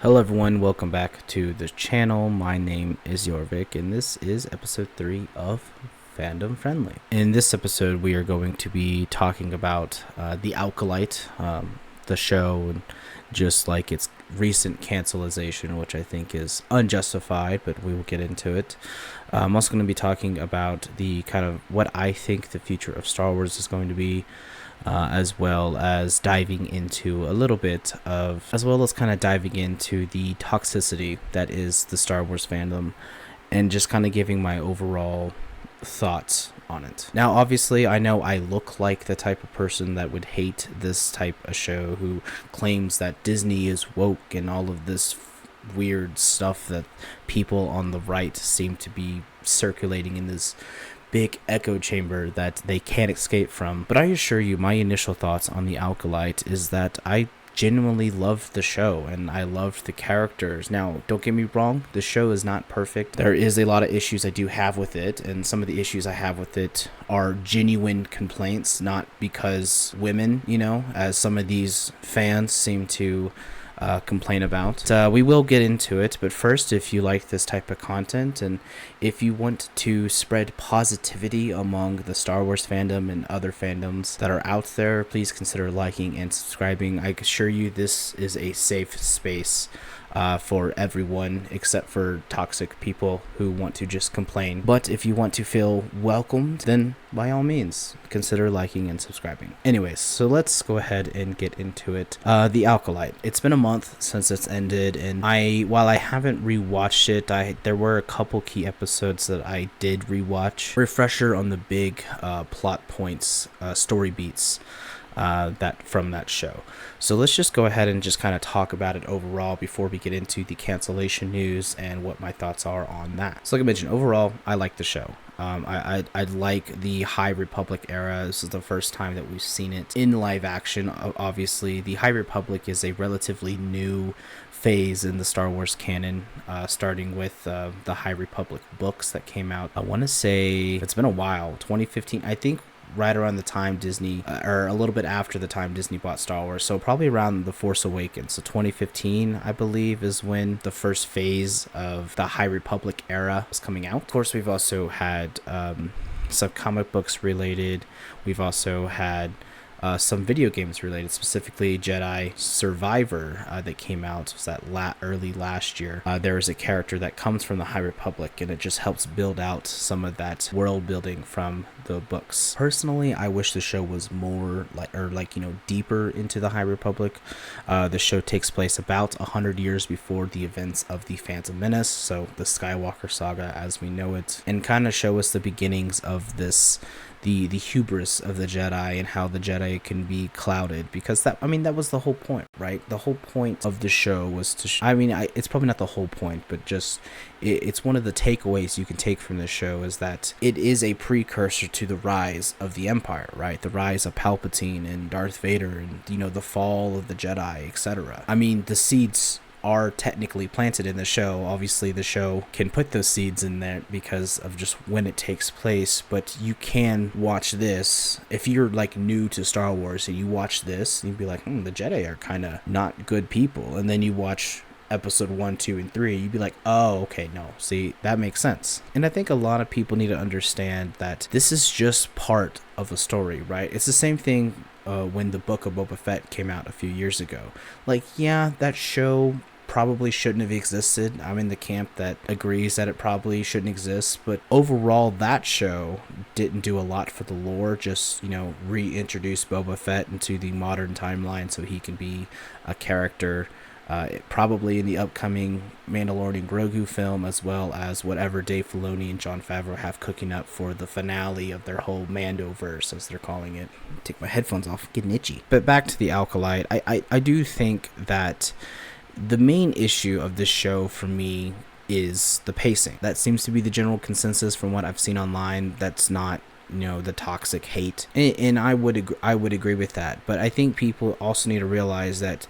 Hello everyone, welcome back to the channel. My name is Jorvik and this is episode 3 of Fandom Friendly. In this episode we are going to be talking about the Acolyte, the show, and just like its recent cancellation, which I think is unjustified, but we will get into it. I'm also going to be talking about the kind of what I think the future of Star Wars is going to be, as well as diving into a little bit of, as well as kind of diving into the toxicity that is the Star Wars fandom, and just kind of giving my overall thoughts on it. Now, obviously, I know I look like the type of person that would hate this type of show, who claims that Disney is woke and all of this weird stuff that people on the right seem to be circulating in this big echo chamber that they can't escape from. But I assure you, my initial thoughts on the Acolyte is that I genuinely loved the show and I loved the characters. Now, don't get me wrong, the show is not perfect. There is a lot of issues I do have with it, and some of the issues I have with it are genuine complaints, not because women, as some of these fans seem to complain about. We will get into it, but first, if you like this type of content and if you want to spread positivity among the Star Wars fandom and other fandoms that are out there, please consider liking and subscribing. I assure you this is a safe space for everyone except for toxic people who want to just complain. But if you want to feel welcomed, then by all means consider liking and subscribing. Anyways, so let's go ahead and get into it. The Acolyte. It's been a month since it's ended, and while I haven't rewatched it, there were a couple key episodes that I did rewatch. Refresher on the big plot points, story beats from that show. So let's just go ahead and just kind of talk about it overall before we get into the cancellation news and what my thoughts are on that. So like I mentioned, overall, I like the show. I like the High Republic era. This is the first time that we've seen it in live action. Obviously, the High Republic is a relatively new phase in the Star Wars canon, starting with the High Republic books that came out. I want to say it's been a while, 2015, I think, right around the time Disney, or a little bit after the time Disney bought Star Wars, so probably around The Force Awakens. So 2015, I believe, is when the first phase of the High Republic era was coming out. Of course, we've also had some comic books related. We've also had some video games related, specifically Jedi Survivor that came out. Was that early last year? There is a character that comes from the High Republic, and it just helps build out some of that world building from the books. Personally, I wish the show was more deeper into the High Republic. The show takes place about 100 years before the events of the Phantom Menace, so the Skywalker saga as we know it, and kind of show us the beginnings of this. The hubris of the Jedi and how the Jedi can be clouded, because that was the whole point, right? The whole point of the show was to it's probably not the whole point, but just it's one of the takeaways you can take from this show is that it is a precursor to the rise of the Empire, right? The rise of Palpatine and Darth Vader, and the fall of the Jedi, etc. The seeds are technically planted in the show. Obviously, the show can put those seeds in there because of just when it takes place, but you can watch this if you're new to Star Wars, and you watch this and you'd be like, the Jedi are kind of not good people, and then you watch episode 1, 2, and 3, you'd be like, oh, okay, no, see, that makes sense. And I think a lot of people need to understand that this is just part of a story, right? It's the same thing when the Book of Boba Fett came out a few years ago. That show probably shouldn't have existed. I'm in the camp that agrees that it probably shouldn't exist, but overall that show didn't do a lot for the lore. Just reintroduce Boba Fett into the modern timeline so he can be a character probably in the upcoming Mandalorian Grogu film, as well as whatever Dave Filoni and Jon Favreau have cooking up for the finale of their whole Mandoverse, as they're calling it. Take my headphones off, getting itchy. But back to the Acolyte, I do think that the main issue of this show for me is the pacing. That seems to be the general consensus from what I've seen online. That's not the toxic hate, and I would agree with that. But I think people also need to realize that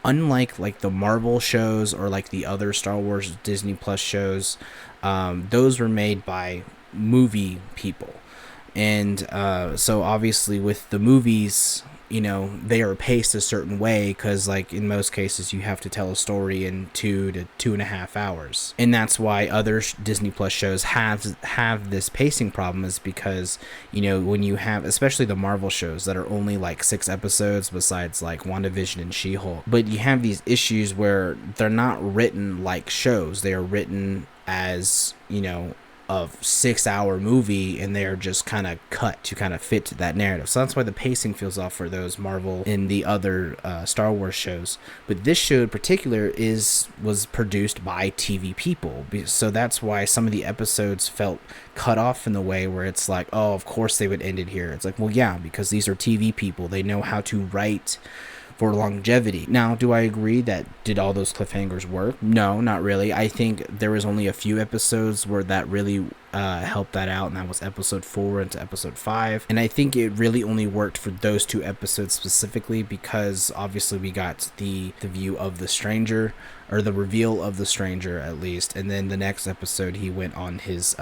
unlike the Marvel shows or the other Star Wars Disney Plus shows, those were made by movie people, and so obviously with the movies, they are paced a certain way, because like in most cases you have to tell a story in 2 to 2.5 hours, and that's why other Disney Plus shows have this pacing problem, is because when you have, especially the Marvel shows that are only like 6 episodes, besides like WandaVision and She-Hulk, but you have these issues where they're not written like shows. They are written as a 6-hour movie, and they're just kind of cut to kind of fit to that narrative. So that's why the pacing feels off for those Marvel and the other Star Wars shows. But this show in particular was produced by TV people, so that's why some of the episodes felt cut off in the way where it's like, oh, of course they would end it here. It's like, well, yeah, because these are TV people. They know how to write for longevity. Now, do I agree that did all those cliffhangers work? No, not really. I think there was only a few episodes where that really helped that out, and that was episode 4 into episode 5. And I think it really only worked for those 2 episodes specifically, because obviously we got the view of the stranger, or the reveal of the stranger at least, and then the next episode he went on his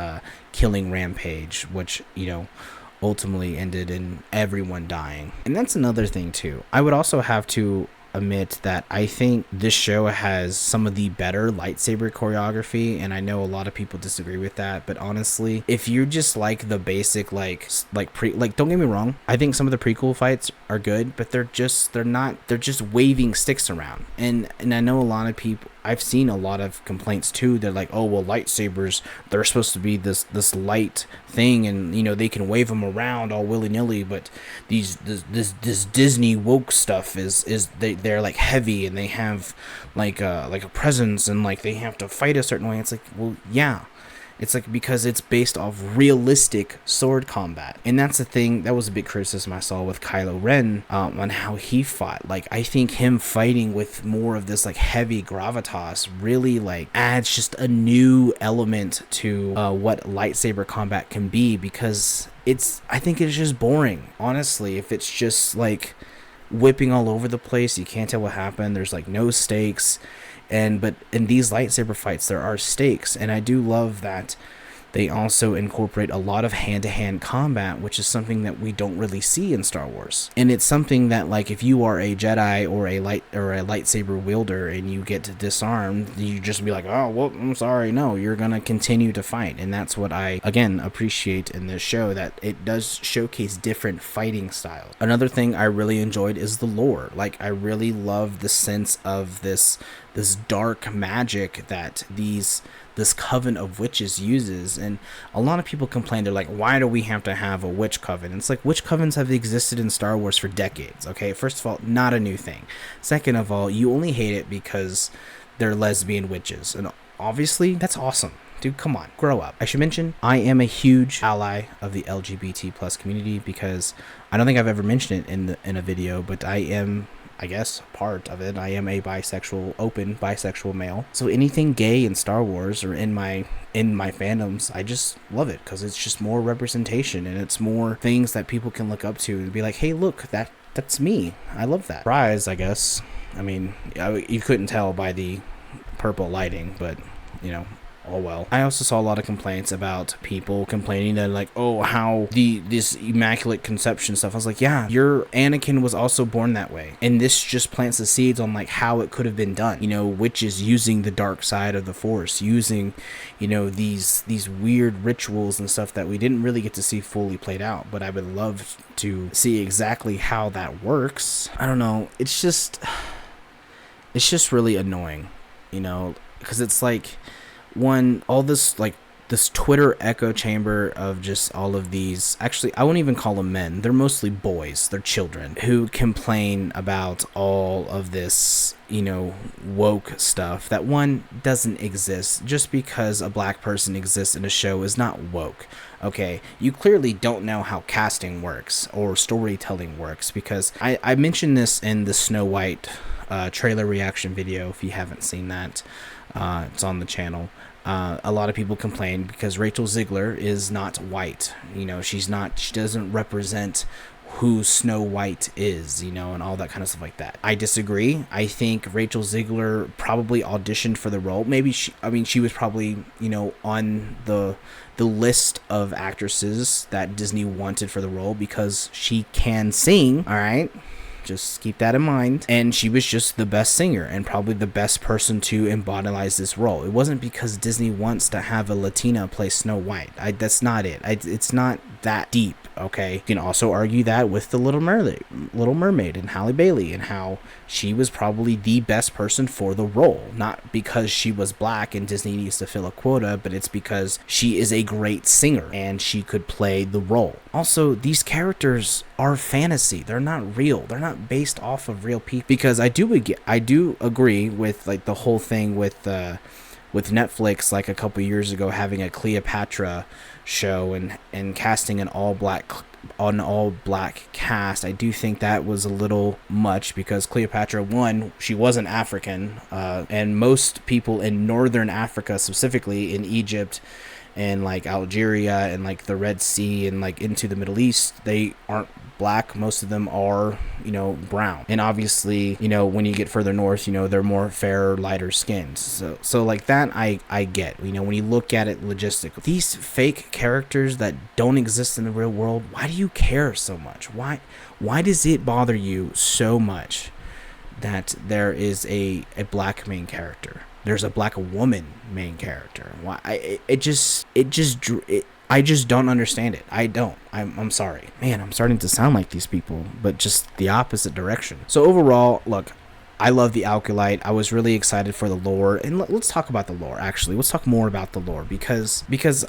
killing rampage, which ultimately ended in everyone dying. And that's another thing too. I would also have to admit that I think this show has some of the better lightsaber choreography, and I know a lot of people disagree with that, but honestly, if you just like the basic don't get me wrong, I think some of the prequel fights are good, but they're just waving sticks around, and I know a lot of people, I've seen a lot of complaints too. They're like, oh, well, lightsabers, they're supposed to be this light thing, and they can wave them around all willy-nilly, but this Disney woke stuff they're like heavy, and they have like a presence, and like they have to fight a certain way. It's like, well, yeah. It's like, because it's based off realistic sword combat. And that's the thing, that was a big criticism I saw with Kylo Ren on how he fought. Like, I think him fighting with more of this like heavy gravitas really like adds just a new element to what lightsaber combat can be, because I think it's just boring, honestly. If it's just like whipping all over the place, you can't tell what happened, there's like no stakes. But in these lightsaber fights, there are stakes, and I do love that they also incorporate a lot of hand-to-hand combat, which is something that we don't really see in Star Wars. And it's something that, like, if you are a Jedi or a lightsaber wielder and you get disarmed, you just be like, oh, well, I'm sorry. No, you're gonna continue to fight. And that's what I, again, appreciate in this show, that it does showcase different fighting styles. Another thing I really enjoyed is the lore. Like, I really love the sense of this dark magic that this coven of witches uses. And a lot of people complain, they're like, why do we have to have a witch coven? And it's like, witch covens have existed in Star Wars for decades. Okay, first of all, not a new thing. Second of all, you only hate it because they're lesbian witches, and obviously that's awesome. Dude, come on, grow up. I should mention, I am a huge ally of the LGBT plus community, because I don't think I've ever mentioned it in a video, but I am, I guess, part of it. I am a open bisexual male. So anything gay in Star Wars or in my fandoms, I just love it, because it's just more representation, and it's more things that people can look up to and be like, hey, look, that's me. I love that. Surprise, I guess. I mean, you couldn't tell by the purple lighting, but oh well. I also saw a lot of complaints about people complaining that, like, oh, how this immaculate conception stuff. I was like, yeah, your Anakin was also born that way, and this just plants the seeds on like how it could have been done. Witches using the dark side of the Force, using these weird rituals and stuff that we didn't really get to see fully played out, but I would love to see exactly how that works. I don't know, it's just really annoying, because it's like, all this Twitter echo chamber of just all of these, actually, I wouldn't even call them men. They're mostly boys. They're children who complain about all of this, woke stuff that, one, doesn't exist. Just because a black person exists in a show is not woke. Okay, you clearly don't know how casting works or storytelling works, because I mentioned this in the Snow White trailer reaction video. If you haven't seen that, it's on the channel. A lot of people complain because Rachel Ziegler is not white. She doesn't represent who Snow White is, and all that kind of stuff like that. I disagree. I think Rachel Ziegler probably auditioned for the role. Maybe she was probably, on the list of actresses that Disney wanted for the role, because she can sing, all right? Just keep that in mind. And she was just the best singer and probably the best person to embody this role. It wasn't because Disney wants to have a Latina play Snow White. That's not it. It's not that deep. Okay, you can also argue that with the Little Mermaid and Halle Bailey, and how she was probably the best person for the role, not because she was black and Disney needs to fill a quota, but it's because she is a great singer and she could play the role. Also, these characters are fantasy. They're not real. They're not based off of real people. Because I do agree with like the whole thing with Netflix, like a couple years ago, having a Cleopatra show and casting an all black cast. I do think that was a little much, because Cleopatra, one, she wasn't African, and most people in northern Africa, specifically in Egypt and like Algeria and like the Red Sea and like into the Middle East, they aren't black. Most of them are, brown. And obviously, when you get further north, they're more fair, lighter skinned. So like that, I get, when you look at it logistically, these fake characters that don't exist in the real world, why do you care so much? Why does it bother you so much that there is a black main character? There's a black woman main character. Why? I just don't understand it. I'm sorry. Man, I'm starting to sound like these people, but just the opposite direction. So overall, look, I love the Acolyte. I was really excited for the lore, and let's talk about the lore. Actually, let's talk more about the lore, because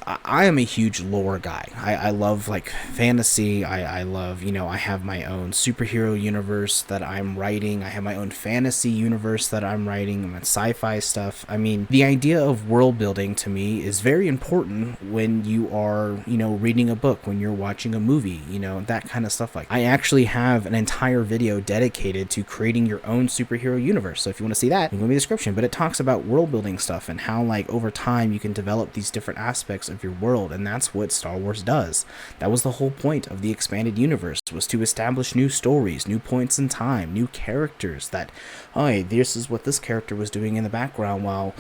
I am a huge lore guy. I love like fantasy. I love, I have my own superhero universe that I'm writing. I have my own fantasy universe that I'm writing, and sci-fi stuff. I mean, the idea of world building to me is very important when you are, reading a book, when you're watching a movie, that kind of stuff. Like, I actually have an entire video dedicated to creating your own superhero universe, so if you want to see that, you can go in the description. But it talks about world building stuff and how like over time you can develop these different aspects of your world, and that's what Star Wars does. That was the whole point of the expanded universe, was to establish new stories, new points in time, new characters that, oh, hey, this is what this character was doing in the background while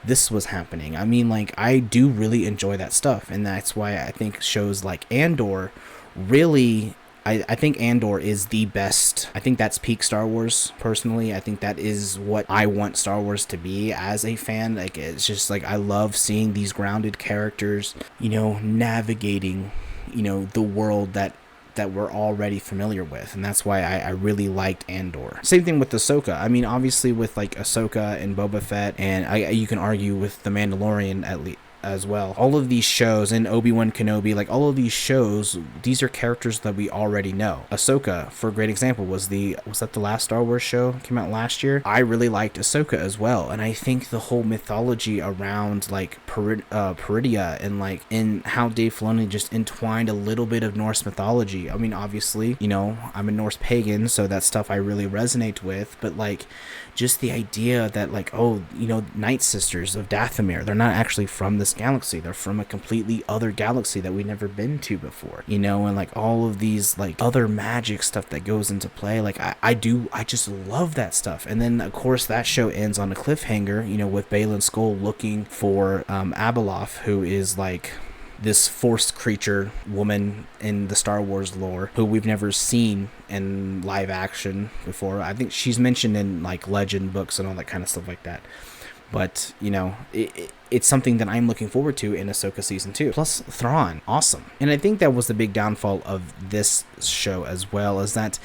this was happening. I mean, like, I do really enjoy that stuff, and that's why I think shows like Andor really, I think Andor is the best. I think that's peak Star Wars, personally. I think that is what I want Star Wars to be as a fan. Like, it's just like, I love seeing these grounded characters, navigating, the world that we're already familiar with, and that's why I really liked Andor. Same thing with Ahsoka. I mean, obviously with like Ahsoka and Boba Fett, and you can argue with The Mandalorian at least as well. All of these shows, and Obi-Wan Kenobi, like all of these shows, these are characters that we already know. Ahsoka, for a great example, was that the last Star Wars show came out last year? I really liked Ahsoka as well, and I think the whole mythology around like Peridia and like in how Dave Filoni just entwined a little bit of Norse mythology. I mean, obviously, I'm a Norse pagan, so that stuff I really resonate with, but like just the idea that like, oh, Night Sisters of Dathomir, they're not actually from this galaxy, they're from a completely other galaxy that we've never been to before, and like all of these like other magic stuff that goes into play. Like I just love that stuff. And then of course that show ends on a cliffhanger, with Baylan Skoll looking for Abeloth, who is like this forced creature woman in the Star Wars lore who we've never seen in live action before. I think she's mentioned in like legend books and all that kind of stuff like that. But, it's something that I'm looking forward to in Ahsoka Season 2. Plus, Thrawn. Awesome. And I think that was the big downfall of this show as well, is that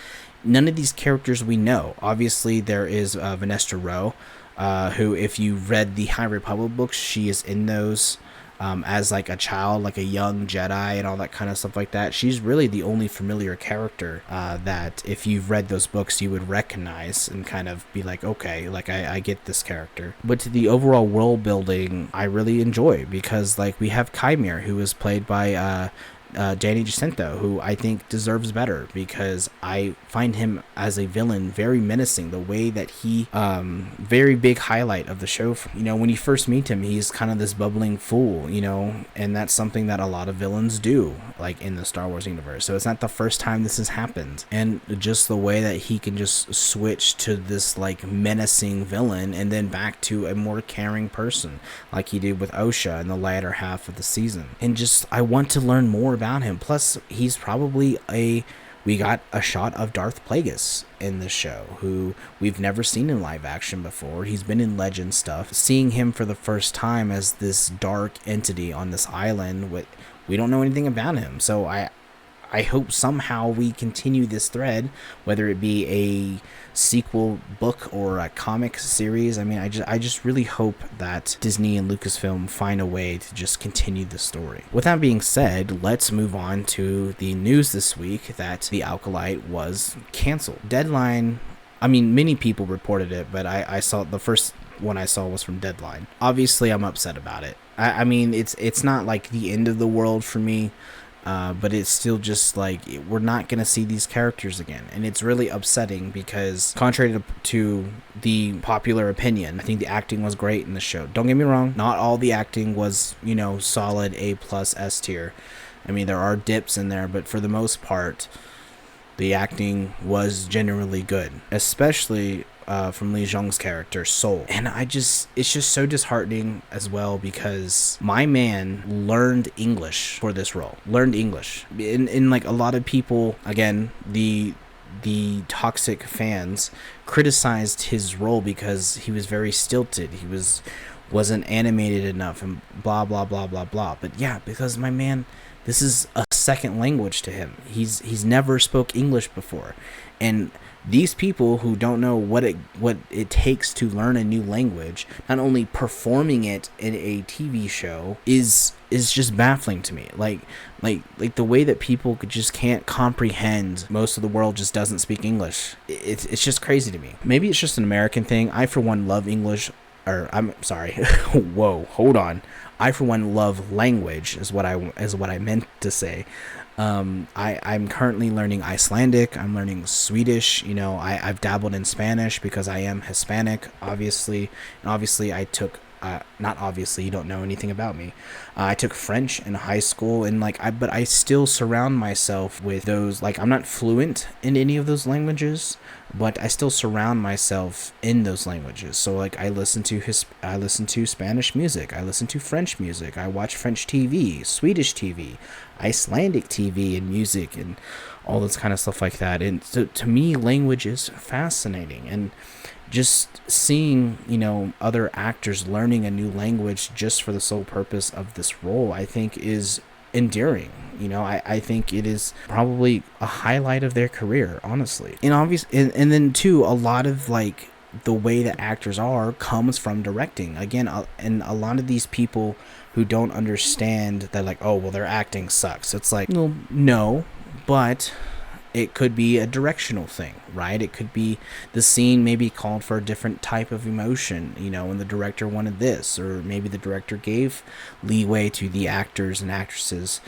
none of these characters we know. Obviously, there is Vanessa Rowe, who, if you read the High Republic books, she is in those as like a child, like a young Jedi and all that kind of stuff like that. She's really the only familiar character that if you've read those books you would recognize and kind of be like, okay, like I get this character. But to the overall world building, I really enjoy, because like we have Chimera, who is played by Danny Jacinto, who I think deserves better, because I find him as a villain very menacing. The way that he, very big highlight of the show, when you first meet him, he's kind of this bubbling fool, and that's something that a lot of villains do, like in the Star Wars universe. So it's not the first time this has happened, and just the way that he can just switch to this like menacing villain and then back to a more caring person, like he did with Osha in the latter half of the season. And just, I want to learn more about him. Plus, he's probably a we got a shot of Darth Plagueis in this show, who we've never seen in live action before. He's been in Legend stuff. Seeing him for the first time as this dark entity on this island, we don't know anything about him. So I hope somehow we continue this thread, whether it be a sequel book or a comic series. I mean, I just really hope that Disney and Lucasfilm find a way to just continue the story. With that being said, let's move on to the news this week that the Acolyte was canceled. Deadline, I mean, many people reported it, but I saw the first one I saw was from Deadline. Obviously, I'm upset about it. I mean, it's not like the end of the world for me. But it's still just like, we're not going to see these characters again. And it's really upsetting because contrary to the popular opinion, I think the acting was great in the show. Don't get me wrong. Not all the acting was, solid A+ S tier. I mean, there are dips in there, but for the most part, the acting was generally good, especially from Lee Jung's character, Soul. And it's just so disheartening as well, because my man learned English for this role. Learned English. In like a lot of people, again, the toxic fans criticized his role because he was very stilted. He wasn't animated enough and blah, blah, blah, blah, blah. But yeah, because my man, this is a second language to him. He's never spoke English before. And these people who don't know what it takes to learn a new language, not only performing it in a TV show is just baffling to me. Like the way that people just can't comprehend most of the world just doesn't speak English. It's just crazy to me. Maybe it's just an American thing. I, for one, love English. Or I'm sorry. Whoa, hold on. I, for one, love language is what I meant to say. I'm currently learning Icelandic. I'm learning Swedish. I've dabbled in Spanish because I am Hispanic, obviously. And obviously I took, not obviously, you don't know anything about me. I took French in high school, and but I still surround myself with those. Like, I'm not fluent in any of those languages, but I still surround myself in those languages. So like, I listen to Spanish music, I listen to French music, I watch French TV, Swedish TV, Icelandic TV and music, and all this kind of stuff like that. And so to me, language is fascinating, and just seeing, other actors learning a new language just for the sole purpose of this role, I think is endearing. I think it is probably a highlight of their career, honestly. And then too, a lot of like the way that actors are comes from directing. Again, and a lot of these people who don't understand that, like, oh well, their acting sucks. It's like, well, no, but it could be a directional thing, right? It could be the scene maybe called for a different type of emotion, and the director wanted this, or maybe the director gave leeway to the actors and actresses,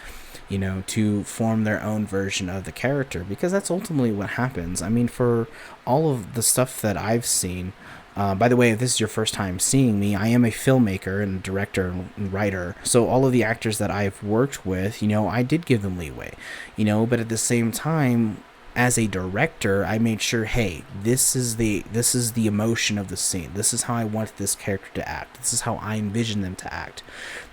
to form their own version of the character, because that's ultimately what happens. I mean, for all of the stuff that I've seen, by the way, if this is your first time seeing me, I am a filmmaker and director and writer. So all of the actors that I've worked with, I did give them leeway, but at the same time, as a director, I made sure, hey, this is the emotion of the scene. This is how I want this character to act. This is how I envision them to act.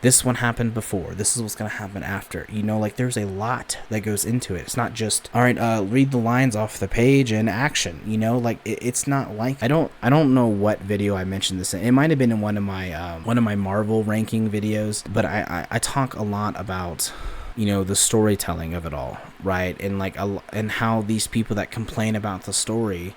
This one happened before. This is what's going to happen after. Like, there's a lot that goes into it. It's not just, all right, read the lines off the page and action. Like, it's not like, I don't know what video I mentioned this in. It might have been in one of my Marvel ranking videos, but I talk a lot about, the storytelling of it all, right? And and how these people that complain about the story,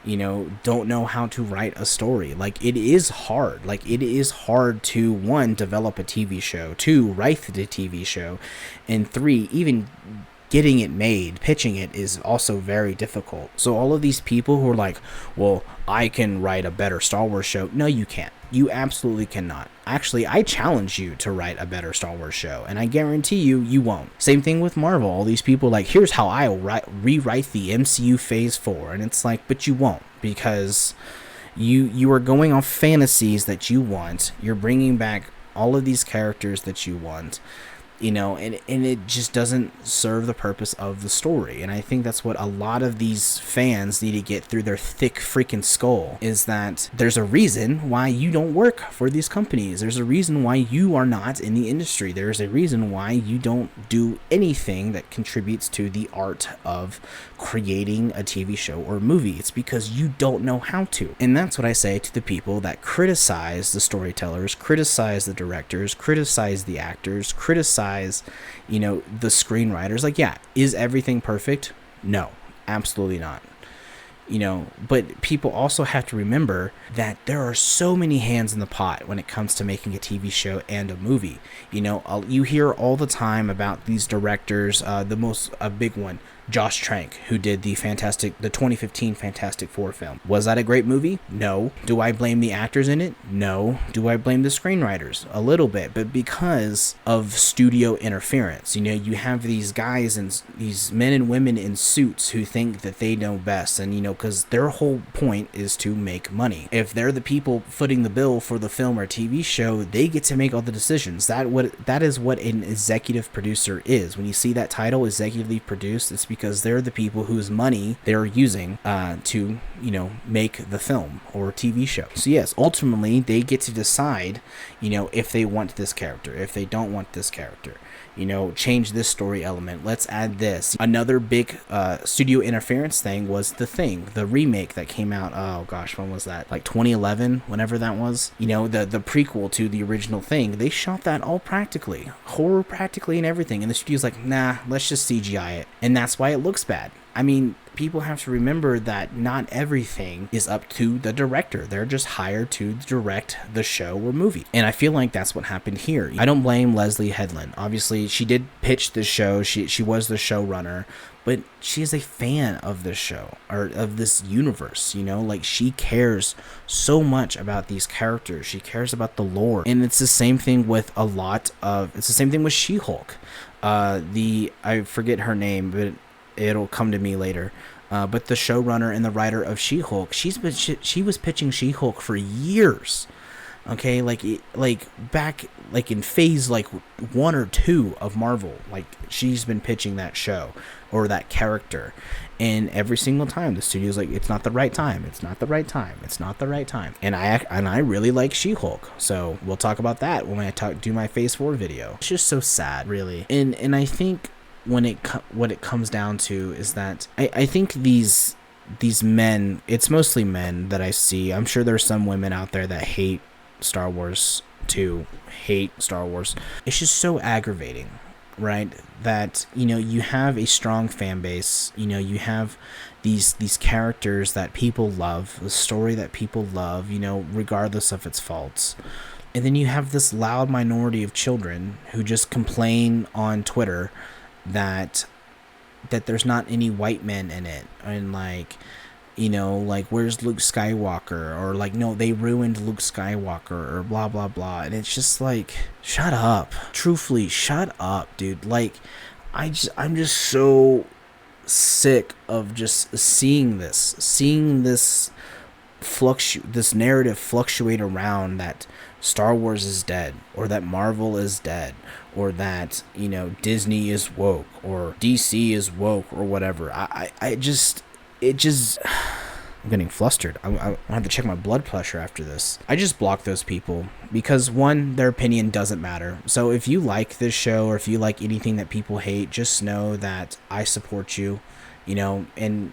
don't know how to write a story. Like, it is hard. Like, it is hard to, 1, develop a TV show, 2, write the TV show, and 3, even getting it made, pitching it is also very difficult. So all of these people who are like, well, I can write a better Star Wars show. No, you can't. You absolutely cannot. Actually, I challenge you to write a better Star Wars show, and I guarantee you won't. Same thing with Marvel. All these people like, here's how I'll rewrite the MCU Phase 4, and it's like, but you won't, because you are going off fantasies that you want. You're bringing back all of these characters that you want, and it just doesn't serve the purpose of the story. And I think that's what a lot of these fans need to get through their thick freaking skull, is that there's a reason why you don't work for these companies. There's a reason why you are not in the industry. There's a reason why you don't do anything that contributes to the art of creating a TV show or movie. It's because you don't know how to. And that's what I say to the people that criticize the storytellers, criticize the directors, criticize the actors, criticize the screenwriters. Like, yeah, is everything perfect? No, absolutely not. But people also have to remember that there are so many hands in the pot when it comes to making a TV show and a movie. You hear all the time about these directors, a big one, Josh Trank, who did the 2015 Fantastic Four film. Was that a great movie? No. Do I blame the actors in it? No. Do I blame the screenwriters? A little bit, but because of studio interference. You have these guys and these men and women in suits who think that they know best, and because their whole point is to make money. If they're the people footing the bill for the film or TV show, they get to make all the decisions. That is what an executive producer is. When you see that title, executively produced, it's because they're the people whose money they're using to make the film or TV show. So yes, ultimately they get to decide if they want this character, if they don't want this character, change this story element, let's add this. Another big studio interference thing was The Thing, the remake that came out, oh gosh, when was that, like 2011, whenever that was. The prequel to the original Thing. They shot that all practically, horror practically and everything, and the studio's like, nah, let's just CGI it, and that's why it looks bad. I mean, people have to remember that not everything is up to the director. They're just hired to direct the show or movie. And I feel like that's what happened here. I don't blame Leslie Headland. Obviously, she did pitch the show. She was the showrunner, but she is a fan of this show or of this universe, like she cares so much about these characters. She cares about the lore. And it's the same thing with it's the same thing with She-Hulk. I forget her name, but it'll come to me later. But the showrunner and the writer of She-Hulk, she was pitching She-Hulk for years. Okay, back in phase 1 or 2 of Marvel, she's been pitching that show or that character, and every single time the studio's like, it's not the right time, it's not the right time, it's not the right time. And I really like She-Hulk, so we'll talk about that when I do my Phase 4 video. It's just so sad, really. And I think what it comes down to is that I think these men, it's mostly men that I see. I'm sure there's some women out there that hate Star Wars. It's just so aggravating, right? That you have a strong fan base, you have these characters that people love, the story that people love, regardless of its faults. And then you have this loud minority of children who just complain on Twitter that there's not any white men in it, and where's Luke Skywalker, or no, they ruined Luke Skywalker, or blah blah blah. And it's just shut up, truthfully, shut up, dude. I'm just so sick of just seeing this narrative fluctuate around that Star Wars is dead, or that Marvel is dead, or that Disney is woke, or DC is woke, or whatever. I'm getting flustered. I have to check my blood pressure after this. I just block those people because, one, their opinion doesn't matter. So if you like this show, or if you like anything that people hate, just know that I support you, and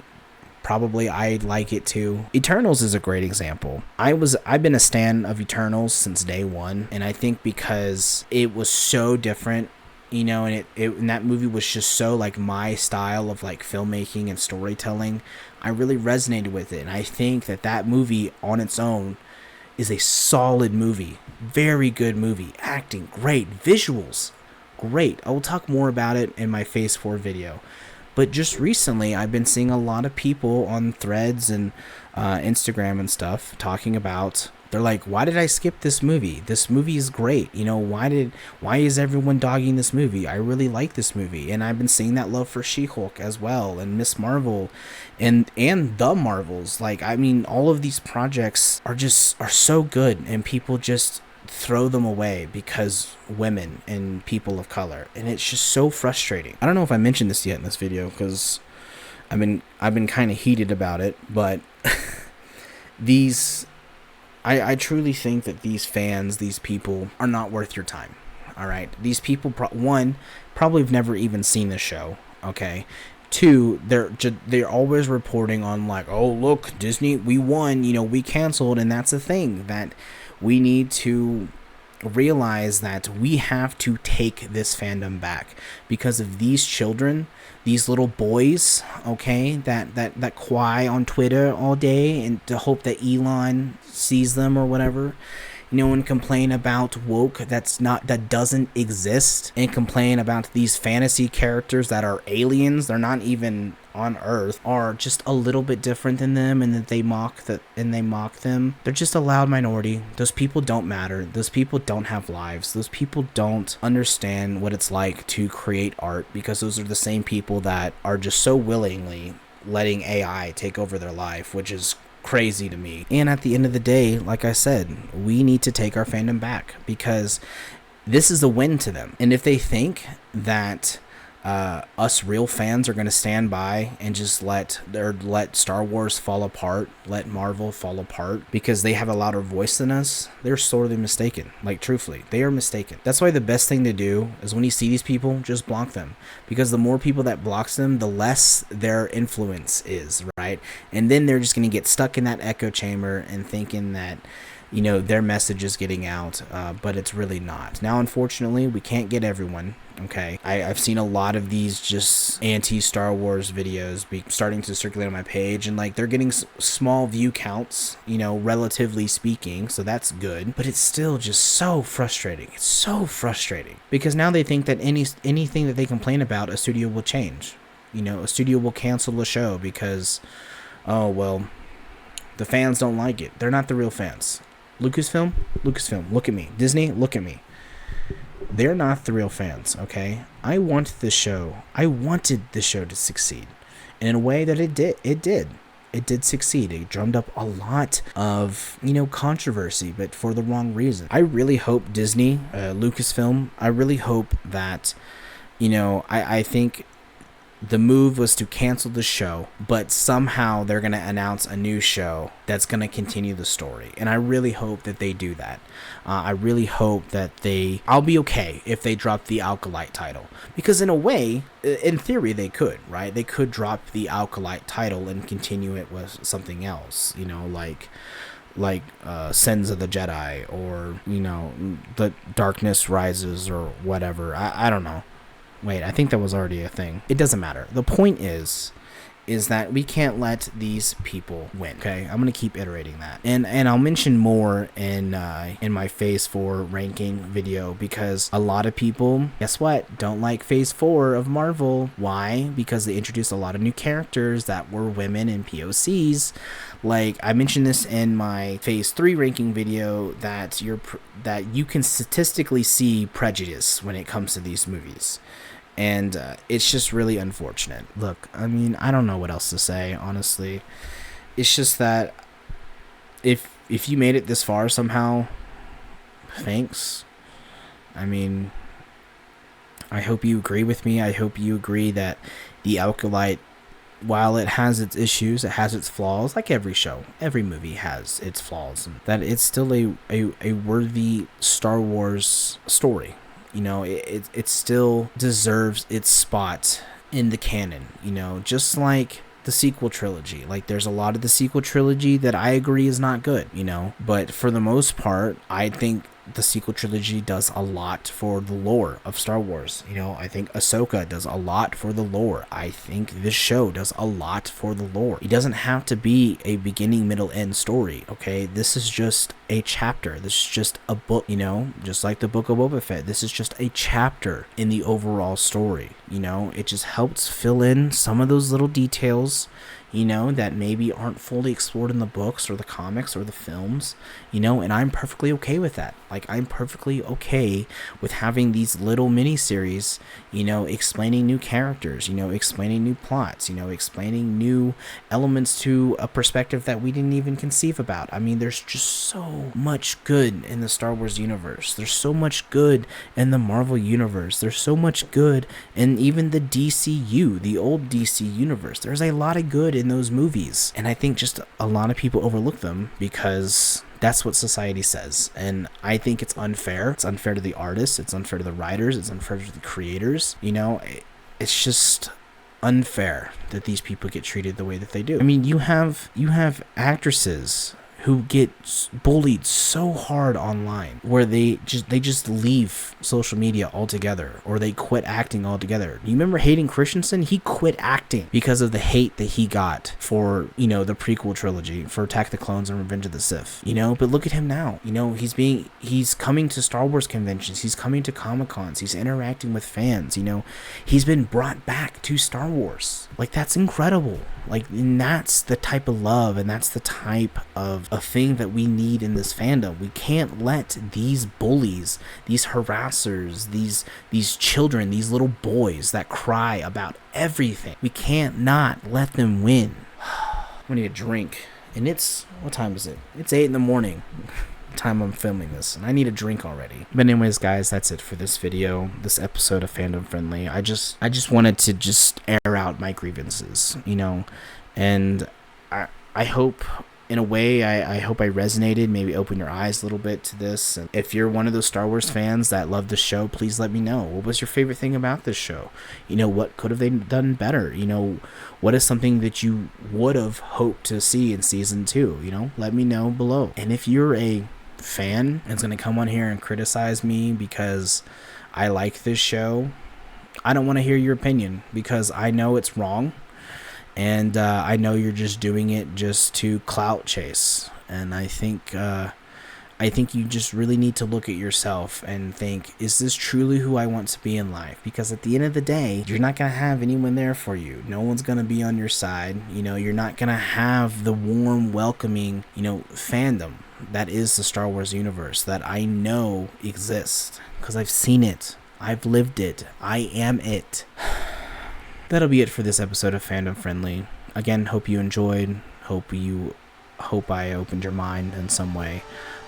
probably I like it too. Eternals is a great example. I've been a stan of Eternals since day one, and I think because it was so different, and and that movie was just so my style of filmmaking and storytelling, I really resonated with it. And I think that movie on its own is a solid movie, very good movie, acting great, visuals great. I will talk more about it in my Phase 4 video. But just recently, I've been seeing a lot of people on Threads and Instagram and stuff talking about, they're like, why did I skip this movie? This movie is great. Why is everyone dogging this movie? I really like this movie. And I've been seeing that love for She-Hulk as well, and Miss Marvel, and the Marvels. All of these projects are so good, and people just throw them away because women and people of color, and it's just so frustrating. I don't know if I mentioned this yet in this video because I've been kind of heated about it, but I truly think that these fans, these people are not worth your time. All right, these people probably have never even seen the show. Okay, two, they're always reporting on like, oh look, Disney, we won, we canceled, and that's the thing that we need to realize, that we have to take this fandom back because of these children, these little boys, okay, that cry on Twitter all day and to hope that Elon sees them or whatever, and complain about woke that doesn't exist, and complain about these fantasy characters that are aliens, they're not even on Earth, are just a little bit different than them, and that they mock them. They're just a loud minority. Those people don't matter. Those people don't have lives. Those people don't understand what it's like to create art, because those are the same people that are just so willingly letting AI take over their life, which is crazy to me. And at the end of the day, like I said, we need to take our fandom back, because this is a win to them. And if they think that us real fans are going to stand by and just let Star Wars fall apart, let Marvel fall apart because they have a louder voice than us, they're sorely mistaken. Like, truthfully, they are mistaken. That's why the best thing to do is, when you see these people, just block them, because the more people that blocks them, the less their influence is, right? And then they're just going to get stuck in that echo chamber and thinking that their message is getting out, but it's really not. Now, unfortunately, we can't get everyone, okay? I've seen a lot of these just anti-Star Wars videos starting to circulate on my page, and like, they're getting small view counts, relatively speaking, so that's good, but it's still just so frustrating. It's so frustrating, because now they think that anything that they complain about, a studio will change. A studio will cancel a show because, oh, well, the fans don't like it. They're not the real fans. Lucasfilm, look at me. Disney, look at me. They're not the real fans, okay? I wanted this show to succeed. And in a way that it did. It did succeed. It drummed up a lot of, controversy, but for the wrong reason. I really hope Disney, Lucasfilm, I really hope that, I think the move was to cancel the show, but somehow they're going to announce a new show that's going to continue the story. And I really hope that they do that. I really hope that I'll be okay if they drop the Acolyte title. Because in a way, in theory, they could, right? They could drop the Acolyte title and continue it with something else, like Sins of the Jedi, or, The Darkness Rises, or whatever. I don't know. Wait, I think that was already a thing. It doesn't matter. The point is that we can't let these people win, okay? I'm going to keep iterating that. And I'll mention more in my Phase 4 ranking video, because a lot of people, guess what, don't like Phase 4 of Marvel. Why? Because they introduced a lot of new characters that were women and POCs. Like, I mentioned this in my Phase 3 ranking video, that you can statistically see prejudice when it comes to these movies. And it's just really unfortunate. Look, I mean, I don't know what else to say, honestly. It's just that if you made it this far somehow, thanks. I mean, I hope you agree with me. I hope you agree that the Acolyte, while it has its issues, it has its flaws, like every show, every movie has its flaws, and that it's still a worthy Star Wars story. It still deserves its spot in the canon, just like the sequel trilogy. Like, there's a lot of the sequel trilogy that I agree is not good, but for the most part, I think the sequel trilogy does a lot for the lore of Star Wars. I think Ahsoka does a lot for the lore. I think this show does a lot for the lore. It doesn't have to be a beginning, middle, end story, okay? This is just a chapter. This is just a book, just like the Book of Boba Fett. This is just a chapter in the overall story, It just helps fill in some of those little details, you know, that maybe aren't fully explored in the books or the comics or the films, you know, and I'm perfectly okay with that. Like, I'm perfectly okay with having these little miniseries, you know, explaining new characters, you know, explaining new plots, you know, explaining new elements to a perspective that we didn't even conceive about. I mean, there's just so much good in the Star Wars universe. There's so much good in the Marvel universe. There's so much good in even the DCU, the old DC universe. There's a lot of good in those movies. And I think just a lot of people overlook them because that's what society says. And I think it's unfair. It's unfair to the artists. It's unfair to the writers. It's unfair to the creators. You know, it's just unfair that these people get treated the way that they do. I mean, you have actresses who get bullied so hard online where they just leave social media altogether, or they quit acting altogether. You remember Hayden Christensen? He quit acting because of the hate that he got for, you know, the prequel trilogy, for Attack the Clones and Revenge of the Sith, you know. But look at him now. You know, he's coming to Star Wars conventions, he's coming to Comic-Cons, he's interacting with fans, you know. He's been brought back to Star Wars. Like, that's incredible. Like, and that's the type of love, and that's the type of a thing that we need in this fandom. We can't let these bullies, these harassers, these children, these little boys that cry about everything, we can't not let them win. I need a drink, and what time is it? It's 8 in the morning. Time I'm filming this, and I need a drink already. But anyways, guys, that's it for this video, this episode of Fandom Friendly. I just wanted to just air out my grievances, you know, and I hope, in a way, I hope I resonated, maybe open your eyes a little bit to this. And if you're one of those Star Wars fans that love the show, please let me know. What was your favorite thing about this show? You know, what could have they done better? You know, what is something that you would have hoped to see in season 2? You know, let me know below. And if you're a fan and's gonna come on here and criticize me because I like this show, I don't want to hear your opinion, because I know it's wrong, and I know you're just doing it just to clout chase. And I think you just really need to look at yourself and think, is this truly who I want to be in life? Because at the end of the day, you're not going to have anyone there for you. No one's going to be on your side. You know, you're not going to have the warm, welcoming, you know, fandom that is the Star Wars universe that I know exists, because I've seen it. I've lived it. I am it. That'll be it for this episode of Fandom Friendly. Again, hope you enjoyed. Hope I opened your mind in some way.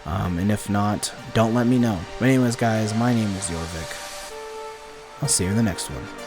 And if not, don't let me know. But anyways, guys, my name is Jorvik. I'll see you in the next one.